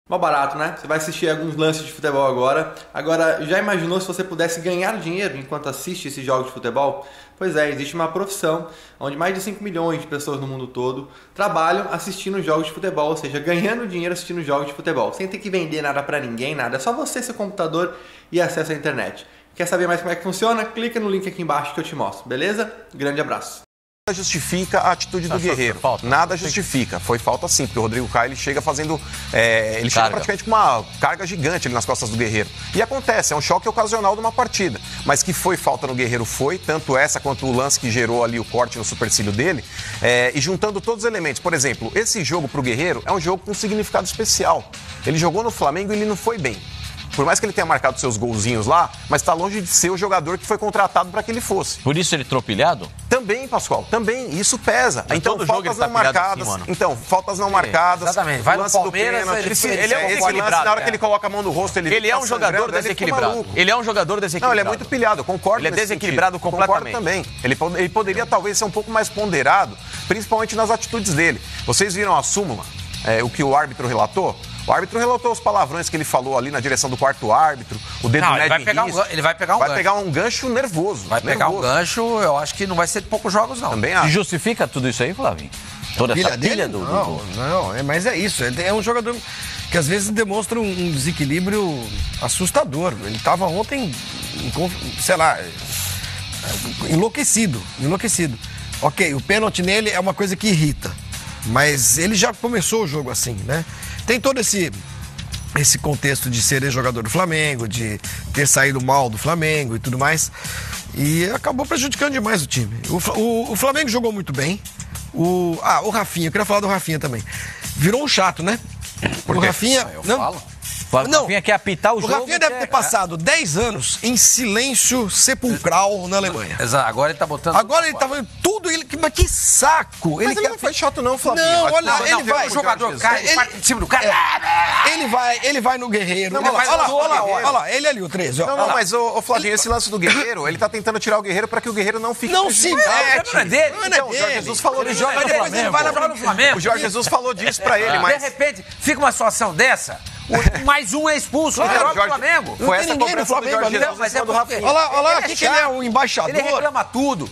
Mó barato, né? Você vai assistir alguns lances de futebol agora. Agora, já imaginou se você pudesse ganhar dinheiro enquanto assiste esses jogos de futebol? Pois é, existe uma profissão onde mais de 5 milhões de pessoas no mundo todo trabalham assistindo jogos de futebol, ou seja, ganhando dinheiro assistindo jogos de futebol, sem ter que vender nada pra ninguém, nada. É só você, seu computador e acesso à internet. Quer saber mais como é que funciona? Clica no link aqui embaixo que eu te mostro, beleza? Grande abraço. Nada justifica a atitude do Guerreiro. Nada justifica. Foi falta sim, porque o Rodrigo Caio ele chega fazendo. Ele chega praticamente com uma carga gigante ali nas costas do Guerreiro. E acontece, é um choque ocasional de uma partida. Mas que foi falta no Guerreiro foi, tanto essa quanto o lance que gerou ali o corte no supercílio dele. E juntando todos os elementos. Por exemplo, esse jogo pro Guerreiro é um jogo com significado especial. Ele jogou no Flamengo e ele não foi bem. Por mais que ele tenha marcado seus golzinhos lá, mas está longe de ser o jogador que foi contratado para que ele fosse. Por isso ele tropilhado? Também, Pascoal, também. Isso pesa. Então, faltas não marcadas. Faltas não marcadas. Exatamente. Vai no Palmeiras, ele é um desequilibrado. Na hora que ele coloca a mão no rosto, ele é um jogador desequilibrado. Ele é um jogador desequilibrado. Não, ele é muito pilhado, eu concordo. Ele é desequilibrado completamente. Concordo também. Ele poderia talvez ser um pouco mais ponderado, principalmente nas atitudes dele. Vocês viram a súmula, o que o árbitro relatou? O árbitro relatou os palavrões que ele falou ali na direção do quarto árbitro, o dedo médio em risco. Ele vai pegar um gancho. Vai pegar um gancho nervoso. Vai pegar um gancho, eu acho que não vai ser de poucos jogos, não. Também acho. E justifica tudo isso aí, Flavinho? Toda essa pilha do... Não, mas é isso. Ele é um jogador que às vezes demonstra um desequilíbrio assustador. Ele estava ontem, sei lá, enlouquecido. Ok, o pênalti nele é uma coisa que irrita, mas ele já começou o jogo assim, né? Tem todo esse contexto de ser ex-jogador do Flamengo, de ter saído mal do Flamengo e tudo mais. E acabou prejudicando demais o time. O Flamengo jogou muito bem. O Rafinha, eu queria falar do Rafinha também. Virou um chato, né? Por o quê? Rafinha. O Rafinha quer apitar o jogo. O Rafinha deve ter passado 10 anos em silêncio sepulcral na Alemanha. Exato, agora ele tá botando. Agora ele tá fazendo tudo. Mas que saco! Mas ele não foi chato, não, Flávio. Não, olha, ele vai. O jogador cai, ele parte de cima do cara. Ele vai no Guerreiro. Olha lá, ele ali, o 13. Não, mas, ô Flavinho, esse lance do Guerreiro, ele tá tentando tirar o Guerreiro pra que o Guerreiro não fique. Não se mete. Não é dele. Então, o Jorge Jesus falou Ele disso. joga no Flamengo. Vai jogar no Flamengo. O Jorge Jesus falou disso pra ele, mas... De repente, fica uma situação dessa, mais um é expulso. Ele joga no Flamengo. Foi essa cobrança do Jorge Jesus mas é do Rafinha. Olha lá, aqui que ele é o embaixador. Ele reclama tudo.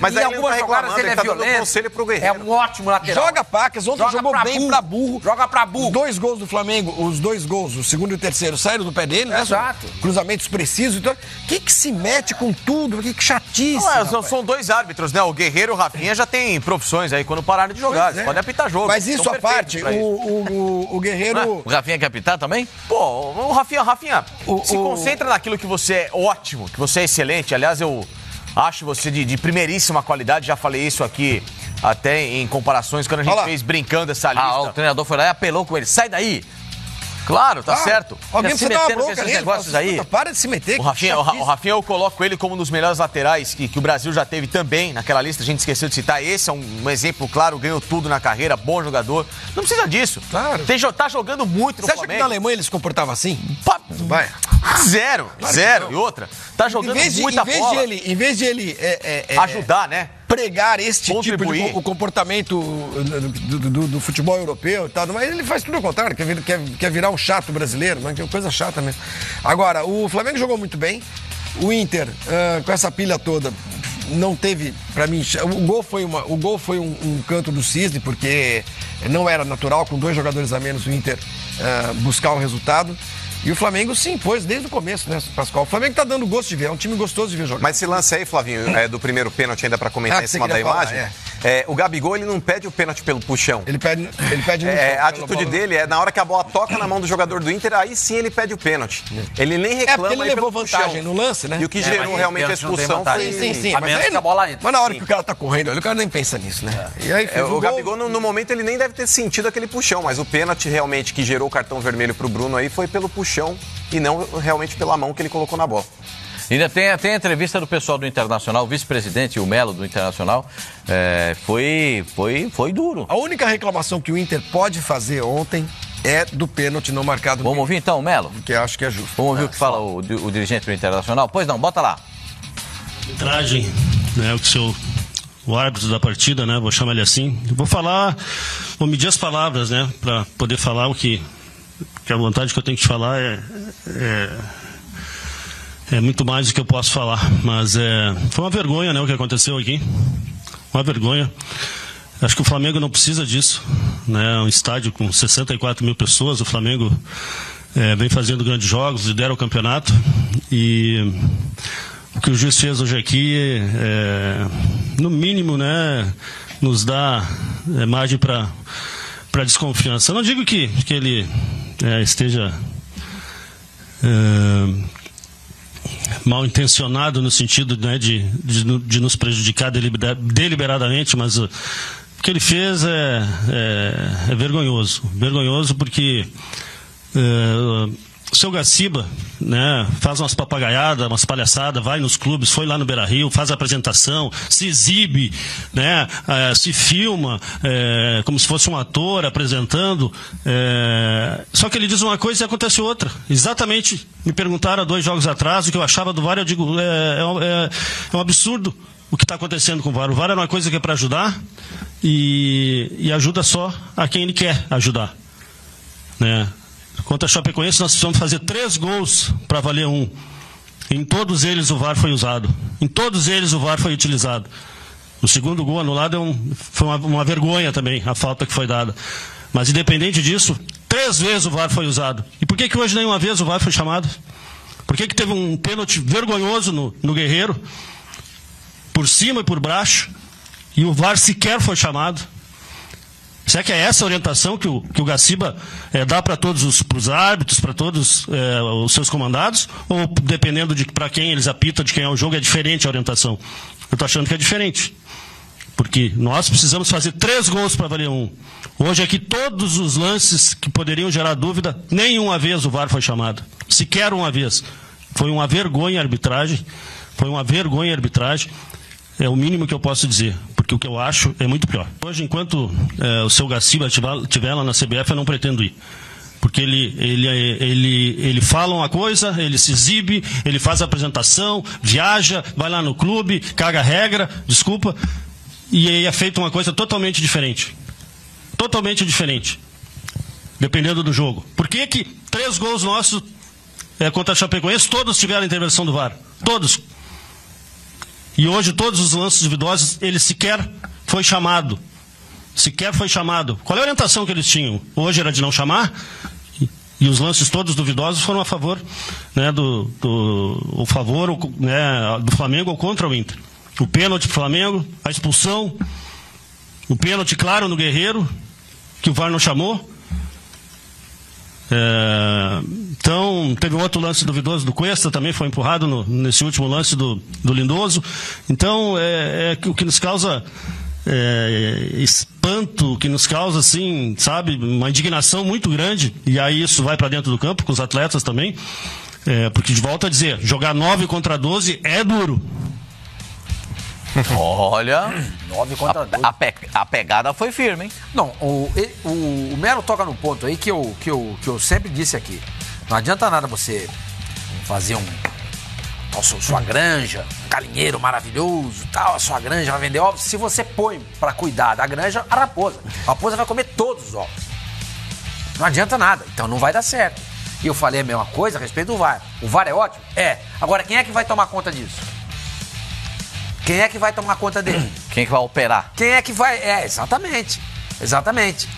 Mas em aí ele não tá algumas jogadas reclamando, ele é ele tá dando violento. conselho pro Guerreiro. É um ótimo lateral. Joga pacas, ontem jogou bem pra burro. Joga pra burro. Os 2 gols do Flamengo, os 2 gols, o segundo e o terceiro, saíram do pé dele, né? Exato. Cruzamentos precisos. Então, que se mete com tudo? Que chatice. São 2 árbitros, né? O Guerreiro e o Rafinha já têm profissões aí quando pararam de jogar. Eles podem apitar jogo. Mas isso à parte, o Guerreiro... O Rafinha quer apitar também? Pô, o Rafinha, se concentra naquilo que você é ótimo, que você é excelente. Aliás, eu acho você de primeiríssima qualidade. Já falei isso aqui até em comparações quando a gente fez brincando essa lista. O treinador foi lá e apelou com ele. Sai daí! Claro, tá certo. Alguém se precisa dar uma metendo bronca nesses negócios aí. Para de se meter. O Rafinha, eu coloco ele como um dos melhores laterais que o Brasil já teve também naquela lista. A gente esqueceu de citar. Esse é um exemplo claro, ganhou tudo na carreira, bom jogador. Não precisa disso. Claro. Tá jogando muito no Flamengo. Você acha que na Alemanha ele se comportava assim? Vai. Zero. E outra. Tá jogando muita bola. Em vez de ele ajudar, né? Pregar este tipo de comportamento do futebol europeu e tal, mas ele faz tudo ao contrário, quer virar um chato brasileiro, mas que coisa chata mesmo. Agora, o Flamengo jogou muito bem, o Inter, com essa pilha toda, não teve, pra mim, o gol foi um canto do cisne, porque não era natural, com 2 jogadores a menos, o Inter buscar o resultado. E o Flamengo se impôs desde o começo, né, Pascoal? O Flamengo tá dando gosto de ver, é um time gostoso de ver jogar. Mas esse lance aí, Flavinho, do primeiro pênalti ainda pra comentar em cima da imagem, o Gabigol, ele não pede o pênalti pelo puxão. Ele pede a atitude dele é, na hora que a bola toca na mão do jogador do Inter, aí sim ele pede o pênalti. Ele nem reclama. Porque ele levou vantagem no lance, né? E o que gerou realmente a expulsão foi... Sim. Mas na hora que o cara tá correndo, o cara nem pensa nisso, né? E aí, o Gabigol, no momento, ele nem deve ter sentido aquele puxão, mas o pênalti realmente que gerou o cartão vermelho pro Bruno aí foi pelo puxão e não realmente pela mão que ele colocou na bola. Ainda tem a entrevista do pessoal do Internacional, o vice-presidente, o Melo do Internacional, foi duro. A única reclamação que o Inter pode fazer ontem é do pênalti não marcado. Vamos ouvir então, Melo? Que acho que é justo. Vamos ouvir o que fala o dirigente do Internacional? Pois não, bota lá. Arbitragem, né, o árbitro da partida, né, vou chamar ele assim. Vou medir as palavras, né, para poder falar o que que a vontade que eu tenho que te falar é muito mais do que eu posso falar. Mas foi uma vergonha, né, o que aconteceu aqui. Uma vergonha. Acho que o Flamengo não precisa disso, né? Um estádio com 64 mil pessoas, o Flamengo vem fazendo grandes jogos, lidera o campeonato, e o que o juiz fez hoje aqui, no mínimo, né, nos dá margem para desconfiança. Eu não digo que ele esteja mal intencionado no sentido, né, de nos prejudicar deliberadamente, mas o que ele fez é vergonhoso. Vergonhoso porque o seu Gaciba, né, faz umas papagaiadas, umas palhaçadas, vai nos clubes, foi lá no Beira-Rio, faz a apresentação, se exibe, né, se filma como se fosse um ator apresentando. Só que ele diz uma coisa e acontece outra. Exatamente, me perguntaram há 2 jogos atrás o que eu achava do VAR. Eu digo, é um absurdo o que está acontecendo com o VAR. O VAR é uma coisa que é para ajudar e ajuda só a quem ele quer ajudar, né? Contra a Chapecoense, nós precisamos fazer 3 gols para valer 1. Em todos eles o VAR foi usado. Em todos eles o VAR foi utilizado. O segundo gol anulado foi uma vergonha também, a falta que foi dada. Mas independente disso, 3 vezes o VAR foi usado. E por que hoje nenhuma vez o VAR foi chamado? Por que teve um pênalti vergonhoso no Guerreiro, por cima e por baixo, e o VAR sequer foi chamado? Será que é essa a orientação que o Gaciba dá para todos os árbitros, para todos os seus comandados? Ou dependendo de para quem eles apitam, de quem é o jogo, é diferente a orientação? Eu estou achando que é diferente. Porque nós precisamos fazer 3 gols para valer 1. Hoje aqui todos os lances que poderiam gerar dúvida, nenhuma vez o VAR foi chamado. Sequer uma vez. Foi uma vergonha a arbitragem. Foi uma vergonha a arbitragem. É o mínimo que eu posso dizer, porque o que eu acho é muito pior. Hoje, enquanto o seu Gaciba estiver lá na CBF, eu não pretendo ir. Porque ele fala uma coisa, ele se exibe, ele faz a apresentação, viaja, vai lá no clube, caga a regra, desculpa, e aí é feita uma coisa totalmente diferente. Totalmente diferente. Dependendo do jogo. Por que 3 gols nossos contra a Chapecoense, todos tiveram intervenção do VAR? Todos. E hoje todos os lances duvidosos, ele sequer foi chamado. Sequer foi chamado. Qual é a orientação que eles tinham? Hoje era de não chamar, e os lances todos duvidosos foram a favor, né, do Flamengo ou contra o Inter. O pênalti pro Flamengo, a expulsão, o pênalti claro no Guerreiro, que o VAR não chamou. Então, teve um outro lance duvidoso do Cuesta, também foi empurrado nesse último lance do Lindoso. Então, o que nos causa espanto, que nos causa, assim, sabe, uma indignação muito grande, e aí isso vai para dentro do campo, com os atletas também, porque, de volta a dizer, jogar 9 contra 12 é duro. Olha, 9 contra 12. A pegada foi firme, hein? Não, o Melo toca num ponto aí que eu sempre disse aqui. Não adianta nada você fazer sua granja, um galinheiro maravilhoso, tal, a sua granja vai vender ovos. Se você põe pra cuidar da granja, a raposa vai comer todos os ovos. Não adianta nada, então não vai dar certo. E eu falei a mesma coisa a respeito do VAR. O VAR é ótimo? É. Agora, quem é que vai tomar conta disso? Quem é que vai tomar conta dele? Quem é que vai operar? Quem é que vai... exatamente. Exatamente.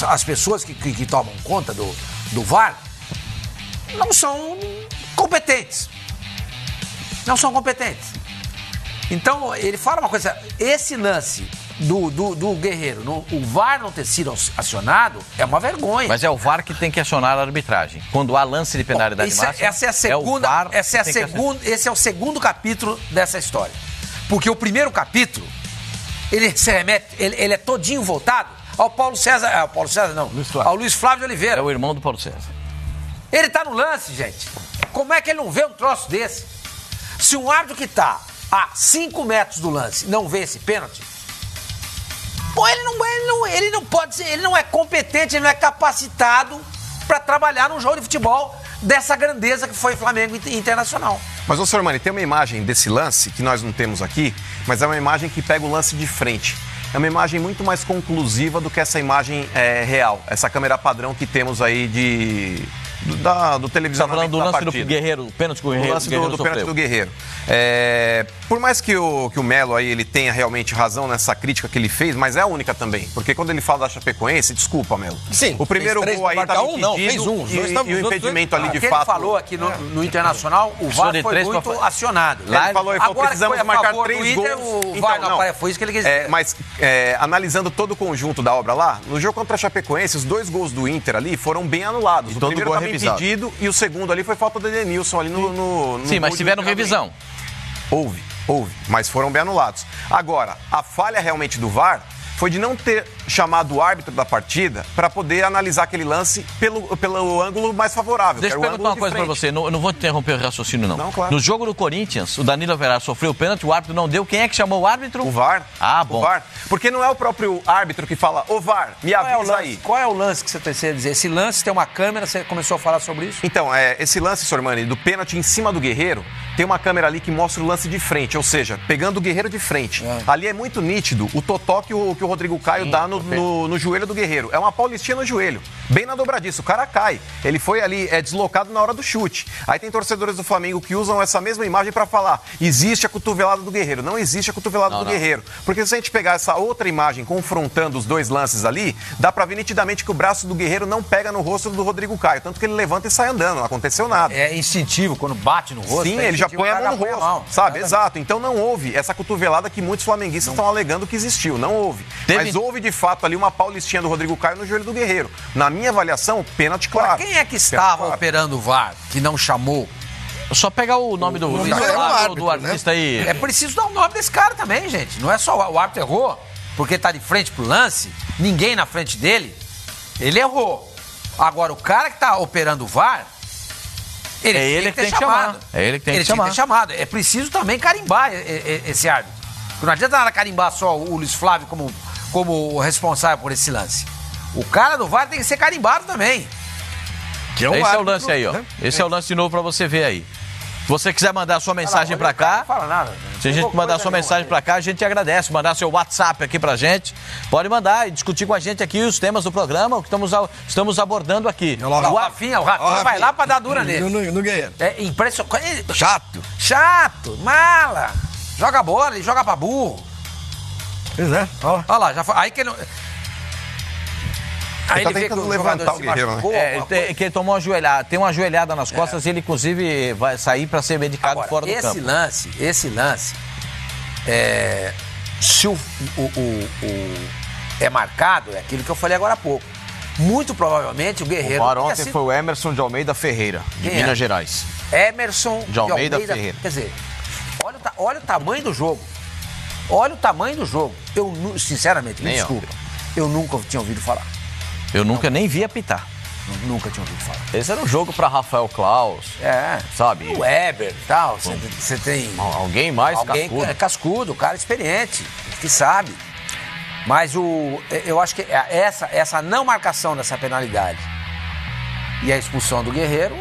As pessoas que tomam conta do VAR não são competentes. Não são competentes. Então, ele fala uma coisa... Esse lance do Guerreiro, o VAR não ter sido acionado, é uma vergonha. Mas é o VAR que tem que acionar a arbitragem. Quando há lance de penalidade máxima, essa é a segunda, esse é o segundo capítulo dessa história. Porque o primeiro capítulo, ele se remete, ele é todinho voltado ao Paulo César, ao Luiz Flávio de Oliveira. É o irmão do Paulo César. Ele tá no lance, gente. Como é que ele não vê um troço desse? Se um árbitro que tá a 5 metros do lance não vê esse pênalti, pô, ele não pode ser, ele não é competente, ele não é capacitado para trabalhar num jogo de futebol dessa grandeza que foi Flamengo Internacional. Mas, ô, senhor Mani, tem uma imagem desse lance que nós não temos aqui, mas é uma imagem que pega o lance de frente. é uma imagem muito mais conclusiva do que essa imagem real. Essa câmera padrão que temos aí do televisionamento da partida. Você tá falando do lance do Guerreiro, o pênalti que o Guerreiro sofreu. O lance do pênalti do Guerreiro. Por mais que o Melo aí, ele tenha realmente razão nessa crítica que ele fez, mas é a única também. Porque quando ele fala da Chapecoense, desculpa, Melo. Sim. O primeiro gol aí tá impedido não, fez um. E o impedimento ali de fato. Ele falou aqui no Internacional, o VAR foi muito acionado. Lá ele falou, precisamos marcar 3 gols. O VAR não, foi isso que ele quis dizer. Mas analisando todo o conjunto da obra lá, no jogo contra a Chapecoense, os 2 gols do Inter ali foram bem anulados. O primeiro estava impedido e o segundo ali foi falta do Edenilson ali no Sim, mas tiveram revisão. Houve, mas foram bem anulados. Agora, a falha realmente do VAR foi de não ter chamado o árbitro da partida para poder analisar aquele lance pelo ângulo mais favorável. Deixa eu perguntar uma coisa para você, não vou interromper o raciocínio, não. Não, claro. No jogo do Corinthians, o Danilo Avelar sofreu o pênalti, o árbitro não deu. Quem é que chamou o árbitro? O VAR. Ah, bom. O VAR. Porque não é o próprio árbitro que fala, ô VAR, me avisa aí. Qual é o lance que você precisa dizer? Esse lance tem uma câmera, você começou a falar sobre isso? Então, esse lance, Sormani, do pênalti em cima do Guerreiro, tem uma câmera ali que mostra o lance de frente, ou seja, pegando o Guerreiro de frente. Ali é muito nítido o totó que o Rodrigo Caio dá no joelho do Guerreiro. É uma paulistinha no joelho, bem na dobradiça. O cara cai. Ele foi ali deslocado na hora do chute. Aí tem torcedores do Flamengo que usam essa mesma imagem para falar, existe a cotovelada do Guerreiro. Não existe a cotovelada do Guerreiro. Porque se a gente pegar essa outra imagem confrontando os 2 lances ali, dá pra ver nitidamente que o braço do Guerreiro não pega no rosto do Rodrigo Caio. Tanto que ele levanta e sai andando. Não aconteceu nada. É instintivo, quando bate no rosto. Sim, ele já põe a mão no rosto, sabe? Exato. Então não houve essa cotovelada que muitos flamenguistas estão alegando que existiu. Não houve. Mas houve, de fato, ali uma paulistinha do Rodrigo Caio no joelho do Guerreiro. Na minha avaliação, pênalti claro. Agora, quem é que estava operando o VAR, que não chamou? Só pegar o nome do artista aí. É preciso dar o nome desse cara também, gente. Não é só o árbitro errou, porque tá de frente pro lance, ninguém na frente dele, ele errou. Agora, o cara que tá operando o VAR, ele tem que ter chamado. É ele que tem que ter chamado. É preciso também carimbar esse árbitro. Porque não adianta nada carimbar só o Luiz Flávio como responsável por esse lance. O cara do VAR tem que ser carimbado também. Esse é o lance aí, ó. Esse é o lance de novo pra você ver aí. Se você quiser mandar sua mensagem pra cá, não fala nada. Se a gente mandar sua mensagem pra cá, a gente agradece. Mandar seu WhatsApp aqui pra gente. Pode mandar e discutir com a gente aqui os temas do programa, o que estamos abordando aqui. O Rafinha vai lá pra dar dura nele. No Guerreiro. É impressionante. Chato. Mala. Joga bola, ele joga pra burro. Pois é, olha lá, já foi. Aí que ele não... Aí ele tá tentando levantar o Guerreiro, né? Que ele tomou uma joelhada, tem uma joelhada nas costas e ele, inclusive, vai sair para ser medicado fora do campo. Esse lance, se é marcado, é aquilo que eu falei agora há pouco. Muito provavelmente o Guerreiro... O VAR ontem foi o Emerson de Almeida Ferreira, de Minas Gerais. Emerson de Almeida Ferreira. Quer dizer, olha o tamanho do jogo. Olha o tamanho do jogo. Eu, sinceramente, me desculpa, eu nunca tinha ouvido falar. Eu nunca nem vi apitar. Nunca tinha ouvido falar. Esse era um jogo para Rafael Claus. Sabe? O Weber e tal. Você tem... Alguém mais cascudo. Cascudo, cara experiente, que sabe. Mas eu acho que essa não marcação dessa penalidade e a expulsão do Guerreiro...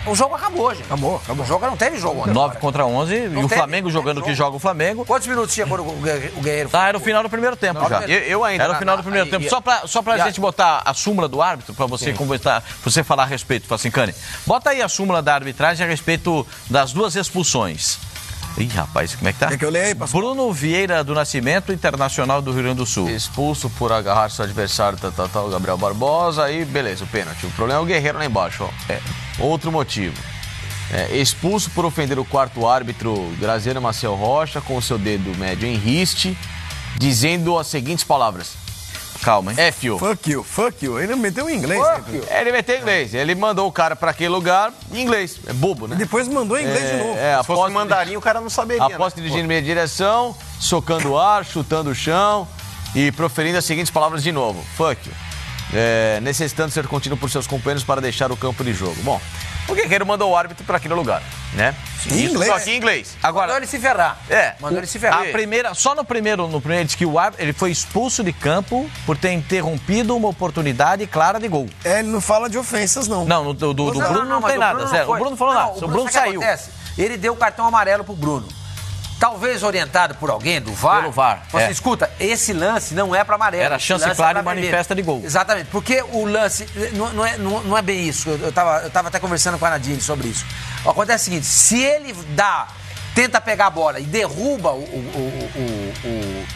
O jogo acabou, gente. Acabou. O jogo não teve jogo. 9 contra 11 e o Flamengo jogando o que joga o Flamengo. Quantos minutos tinha quando o Guerreiro foi? Era o final do primeiro tempo já. Eu ainda. Era o final do primeiro tempo. Só pra gente botar a súmula do árbitro, pra você conversar, você falar a respeito, Facincani. Bota aí a súmula da arbitragem a respeito das 2 expulsões. Ih, rapaz, como é que tá? É que eu leio aí, pastor. Bruno Vieira do Nascimento, Internacional do Rio Grande do Sul. Expulso por agarrar seu adversário, o Gabriel Barbosa, aí beleza, o pênalti. O problema é o Guerreiro lá embaixo, ó. Outro motivo. Expulso por ofender o 4º árbitro Graziano Maciel Rocha com o seu dedo médio em riste, dizendo as seguintes palavras. Calma, hein? F you. Fuck you. Ele meteu em inglês. Ele meteu em inglês. Ele mandou o cara pra aquele lugar em inglês. É bobo, né? E depois mandou em inglês de novo. Se fosse mandarim, o cara não saberia. Após dirigir em minha direção, socando o ar, chutando o chão e proferindo as seguintes palavras de novo. Fuck you. Necessitando ser contínuo por seus companheiros para deixar o campo de jogo. Bom, o Guerreiro mandou o árbitro para aquele lugar, né? Em inglês. Só que em inglês. Agora, mandou ele se ferrar. Mandou ele se ferrar. Só no primeiro ele disse que o árbitro, ele foi expulso de campo por ter interrompido uma oportunidade clara de gol. Ele não fala de ofensas, não. Não, do Bruno não tem nada. O Bruno não falou nada. O Bruno saiu. Ele deu o cartão amarelo pro Bruno. talvez orientado por alguém do VAR. Pelo VAR. Falou assim, escuta, esse lance não é para amarelo. Era chance clara e manifesta de gol. Exatamente, porque o lance não é bem isso. Eu tava até conversando com a Nadine sobre isso. Acontece o seguinte, se ele tenta pegar a bola e derruba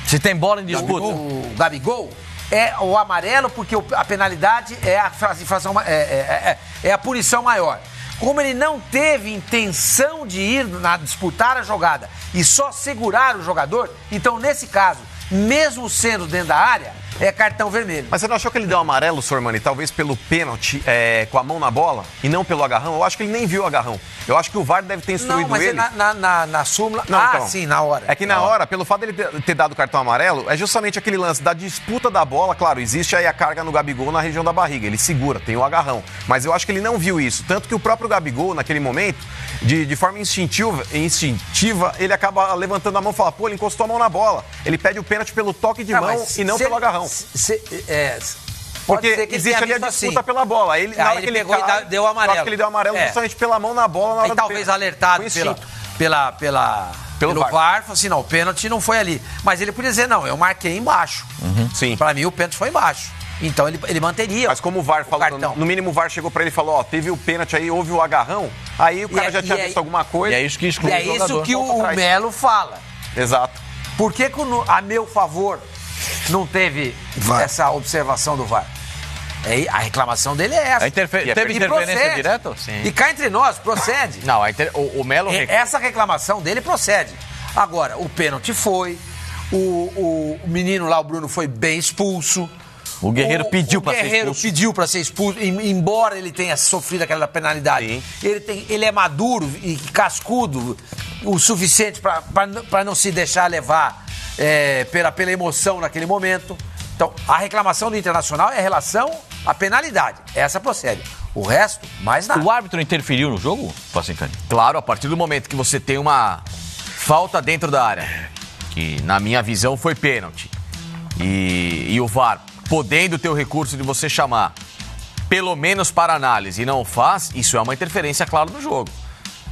se tem bola em disputa, o Gabigol, é o amarelo, porque a penalidade é a infração, é a punição maior. Como ele não teve intenção de ir disputar a jogada e só segurar o jogador, então nesse caso, mesmo sendo dentro da área, é cartão vermelho. Mas você não achou que ele deu amarelo, Sormani, talvez pelo pênalti com a mão na bola e não pelo agarrão? Eu acho que ele nem viu o agarrão. Eu acho que o VAR deve ter instruído ele. Na súmula... Então, sim, na hora. É que na hora, pelo fato dele ter dado o cartão amarelo, é justamente aquele lance da disputa da bola. Claro, existe aí a carga no Gabigol na região da barriga. Ele segura, tem o agarrão. Mas eu acho que ele não viu isso. Tanto que o próprio Gabigol, naquele momento, de forma instintiva, ele acaba levantando a mão e fala, pô, ele encostou a mão na bola. Ele pede o pênalti pelo toque de mão e não pelo agarrão. Porque existe ali a disputa pela bola. Ele, na hora que ele pegou e deu amarelo. Acho que ele deu amarelo justamente pela mão na bola na hora do talvez alertado pelo VAR, falou assim, não, o pênalti não foi ali. Mas ele podia dizer, não, eu marquei embaixo. Sim. Pra mim o pênalti foi embaixo. Então ele manteria. Mas como o VAR falou, no mínimo o VAR chegou pra ele e falou, ó, teve o pênalti aí, houve o agarrão, aí o cara já tinha visto alguma coisa. E é isso que exclui o jogador. E é isso que o Melo fala. Exato. Por que a meu favor não teve essa observação do VAR? A reclamação dele é essa. Teve interferência direta? Sim. E cá entre nós, procede. Não, o Melo... Essa reclamação dele procede. Agora, o pênalti foi, o menino lá, o Bruno, foi bem expulso. O Guerreiro pediu para ser expulso. O Guerreiro pediu para ser expulso, embora ele tenha sofrido aquela penalidade. Ele é maduro e cascudo o suficiente para não se deixar levar pela emoção naquele momento. Então, a reclamação do Internacional é em relação à penalidade. Essa procede. O resto, mais nada. O árbitro interferiu no jogo, Facincani? Claro, a partir do momento que você tem uma falta dentro da área, que na minha visão foi pênalti, e o VAR podendo ter o recurso de você chamar pelo menos para análise e não faz, isso é uma interferência, claro, no jogo.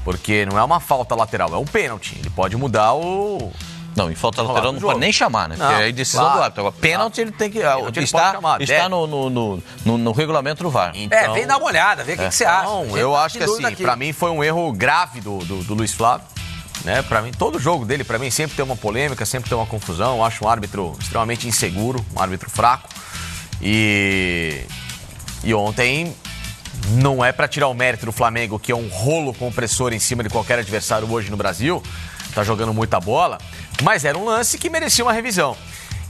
Porque não é uma falta lateral, é um pênalti. Ele pode mudar o... Não, em falta lateral não pode nem chamar, né? Porque é decisão do árbitro. Agora, pênalti ele tem que... Está no regulamento do VAR. Então, vem dar uma olhada, vê o que você acha. Não, eu acho que assim, pra mim foi um erro grave do Luiz Flávio. Né? Pra mim, todo jogo dele, pra mim, sempre tem uma polêmica, sempre tem uma confusão. Eu acho um árbitro extremamente inseguro, um árbitro fraco. E ontem não é pra tirar o mérito do Flamengo, que é um rolo compressor em cima de qualquer adversário hoje no Brasil. Tá jogando muita bola. Mas era um lance que merecia uma revisão.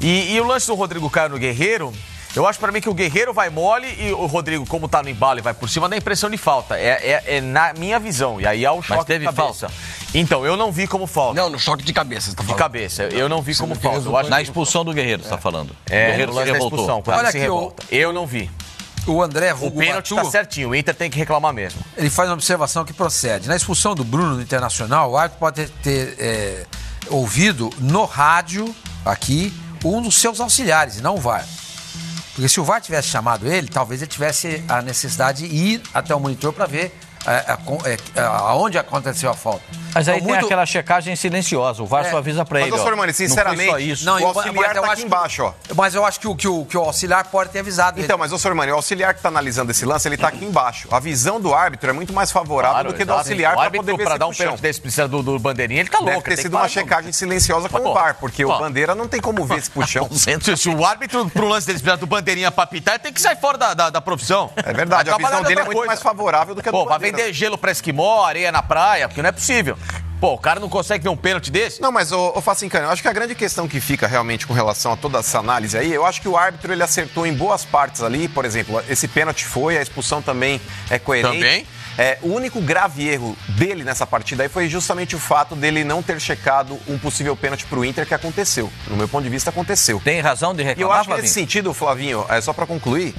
E o lance do Rodrigo Caio no Guerreiro, eu acho pra mim que o Guerreiro vai mole e o Rodrigo, como tá no embalo e vai por cima, dá a impressão de falta. É na minha visão. E aí há o choque. Mas teve de cabeça. Então, eu não vi como falta. Não, no choque de cabeça, você tá falando. De cabeça. Eu não vi como falta. Eu acho na expulsão do Guerreiro, você tá falando. O Guerreiro se revoltou. Olha aqui, eu não vi. O André O pênalti tá certinho, o Inter tem que reclamar mesmo. Ele faz uma observação que procede. Na expulsão do Bruno no Internacional, o árbitro pode ter ouvido no rádio, aqui, um dos seus auxiliares, e não o VAR. Porque se o VAR tivesse chamado ele, talvez ele tivesse a necessidade de ir até o monitor para ver aonde aconteceu a falta. Mas aí então, tem aquela checagem silenciosa, o VAR só avisa pra ele. Mas, Sormani, sinceramente, o auxiliar tá aqui embaixo, ó. Mas eu acho que o auxiliar pode ter avisado então, ele. mas, Sormani, o auxiliar que tá analisando esse lance, ele tá aqui embaixo. A visão do árbitro é muito mais favorável do que do auxiliar para poder ver pra dar um pênalti desse precisa do bandeirinha, ele tá louco. Deve ter sido uma checagem silenciosa com o VAR, porque o Bandeira não tem como ver esse puxão. Se o árbitro pro lance desse precisa do bandeirinha pra pitar, ele tem que sair fora da profissão. É verdade, a visão dele é muito mais favorável do que a do Bandeira. Vai vender gelo pra esquimó, areia na praia, porque não é possível. Pô, o cara não consegue ver um pênalti desse? Não, mas, ô Facincani, eu acho que a grande questão que fica realmente com relação a toda essa análise aí, eu acho que o árbitro, ele acertou em boas partes ali, por exemplo, esse pênalti foi, a expulsão também é coerente. Também? O único grave erro dele nessa partida aí foi justamente o fato dele não ter checado um possível pênalti pro Inter, que aconteceu. No meu ponto de vista, aconteceu. Tem razão de reclamar, E eu acho que nesse sentido, Flavinho, só pra concluir,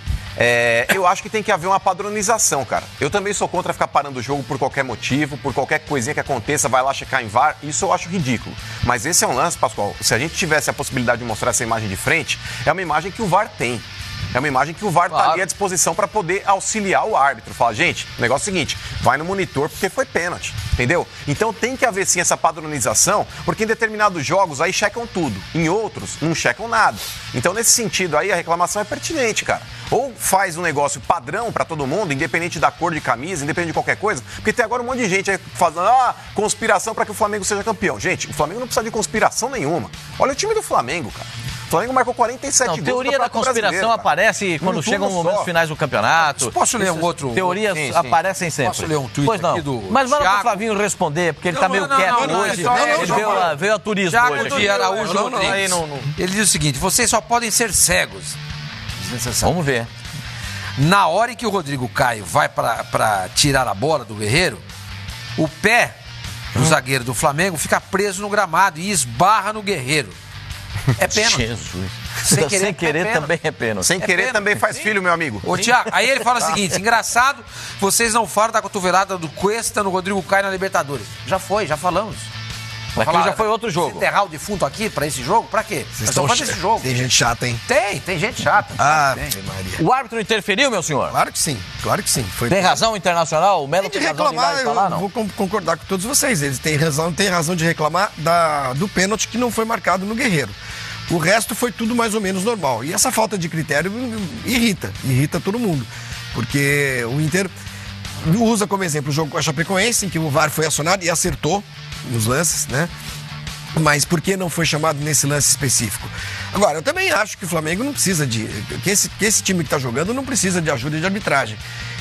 eu acho que tem que haver uma padronização, cara. Eu também sou contra ficar parando o jogo por qualquer motivo, por qualquer coisinha que aconteça, vai lá checar em VAR, isso eu acho ridículo. Mas esse é um lance, Pascoal, se a gente tivesse a possibilidade de mostrar essa imagem de frente, é uma imagem que o VAR tem. É uma imagem que o VAR tá ali à disposição para poder auxiliar o árbitro. Fala, gente, o negócio é o seguinte, vai no monitor porque foi pênalti, entendeu? Então tem que haver sim essa padronização, porque em determinados jogos aí checam tudo, em outros não checam nada. Então nesse sentido aí a reclamação é pertinente, cara. Ou faz um negócio padrão para todo mundo, independente da cor de camisa, independente de qualquer coisa, porque tem agora um monte de gente aí fazendo conspiração para que o Flamengo seja campeão. Gente, o Flamengo não precisa de conspiração nenhuma. Olha o time do Flamengo, cara. O Flamengo marcou 47 gols. Teoria da conspiração aparece quando chegam os momentos finais do campeonato. Posso ler um outro? Teorias aparecem sempre. Posso ler um tweet aqui do Mas manda pro Flavinho responder, porque ele tá meio quieto hoje. Ele veio a turismo hoje. De Araújo Rodrigues. Ele diz o seguinte, vocês só podem ser cegos. Vamos ver. Na hora em que o Rodrigo Caio vai pra tirar a bola do Guerreiro, o pé do zagueiro do Flamengo fica preso no gramado e esbarra no Guerreiro. É pênalti. Jesus. Sem querer também é pênalti. Sem querer também faz filho, meu amigo. Ô, Thiago, aí ele fala o seguinte, engraçado, vocês não falam da cotovelada do Cuesta no Rodrigo Caio na Libertadores. Já falamos. Aquilo já foi outro jogo. Enterrar o defunto aqui pra esse jogo? Pra quê? Vocês estão fazendo esse jogo. Tem gente chata, hein? Tem gente chata. Maria. O árbitro interferiu, meu senhor? Claro que sim. Tem razão internacional? O Melo tem reclamar, eu vou concordar com todos vocês. Eles têm razão de reclamar do pênalti que não foi marcado no Guerreiro. O resto foi tudo mais ou menos normal. E essa falta de critério irrita todo mundo. Porque o Inter usa como exemplo o jogo com a Chapecoense, em que o VAR foi acionado e acertou nos lances, né? Mas por que não foi chamado nesse lance específico? Agora, eu também acho que o Flamengo não precisa que esse time que está jogando não precisa de ajuda de arbitragem.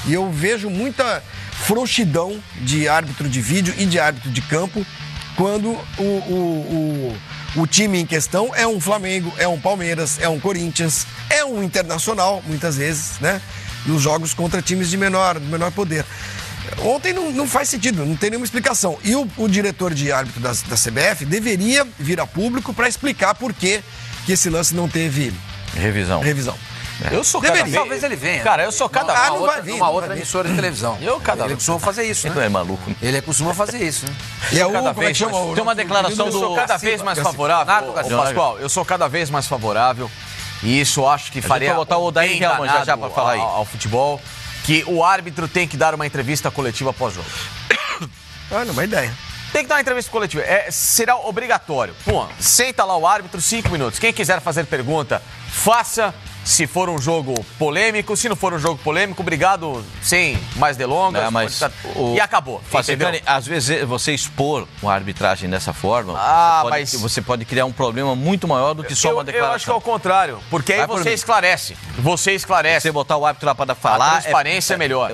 E eu vejo muita frouxidão de árbitro de vídeo e de árbitro de campo quando o time em questão é um Flamengo, é um Palmeiras, é um Corinthians, é um Internacional, muitas vezes, né? Nos jogos contra times de menor poder. Ontem não faz sentido, não tem nenhuma explicação. E o diretor de árbitro da CBF deveria vir a público para explicar por que esse lance não teve revisão. Eu sou cada vez... Talvez ele venha. Cara, eu sou cada vez... Uma outra emissora de televisão. Ele costuma fazer isso, né? Ele é maluco. Ele costuma fazer isso, né? E como é que chama? Tem uma declaração Eu sou cada vez mais favorável, Pascoal. Eu sou cada vez mais favorável. E isso eu acho que faria botar o Odair Helman já para falar aí. Ao futebol, que o árbitro tem que dar uma entrevista coletiva pós-jogo. Olha, uma ideia. Tem que dar uma entrevista coletiva. Será obrigatório. Pô, senta lá o árbitro, 5 minutos. Quem quiser fazer pergunta, faça. Se for um jogo polêmico, se não for um jogo polêmico, obrigado, sem mais delongas. E acabou. Às vezes você expor uma arbitragem dessa forma, você pode criar um problema muito maior do que só uma declaração. Eu acho que é o contrário, porque aí você esclarece. Você botar o árbitro lá para falar. A transparência é melhor.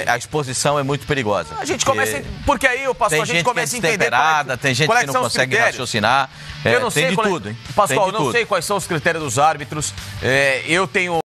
A exposição é muito perigosa. A gente começa. Porque aí a gente começa a entender. Tem gente que não consegue raciocinar. Eu não sei tem de tudo, hein? Pascoal, eu não sei quais são os critérios dos árbitros. Eu tenho